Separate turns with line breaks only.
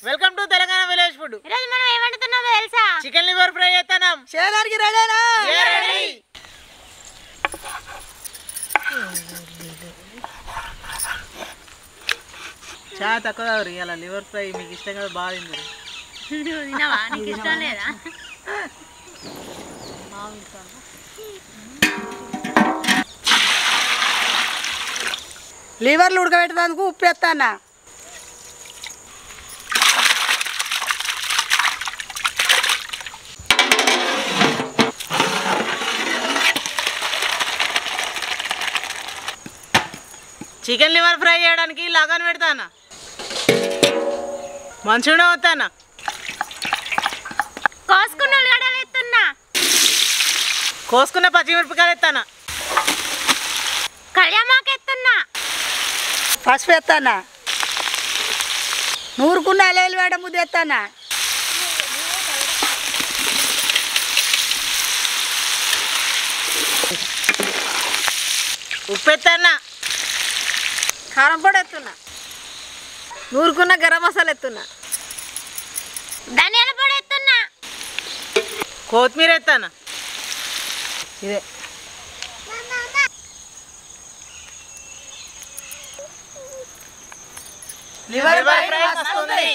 Welcome to Telangana village food.
ఈ రోజు మనం ఏం వండుతున్నామో తెలుసా?
చికెన్ లివర్ ఫ్రై చేస్తున్నాం.
చేయడానికి రెడీనా?
రెడీ. చాలా తక్కువ ఇవాళ లివర్ ఫ్రై మీకు ఇష్టం కదా, బాగా తింది.
తినవా? నీకు ఇష్టం లేదా?
లివర్లు ఉడకబెట్టడానికి ఉప్పు వేస్తానా.
చికెన్ లివర్ ఫ్రై చేయడానికి లగాన్ పెడతానా, మంచిగా వస్తానా.
కోసుకున్న ఉల్లిగడ్డలు ఎత్తున్నా,
కోసుకున్న పచ్చిమిరపకాయలు ఎత్తానా,
కళ్యామాకు ఎత్తున్నా,
పసుపు వేస్తానా, నూరుకున్న అల్లం వేడ ముద్ద వేస్తానా,
ఉప్పు ఎత్తానా,
కారం పొడి ఎత్తున్నా, నూరుకున్న గరం మసాలా ఎత్తున్నా,
ధనియాల పొడి ఎత్తున్నా,
కొత్తిమీర ఎత్తానా. ఇదే లివర్ ఫ్రై వస్తుంది.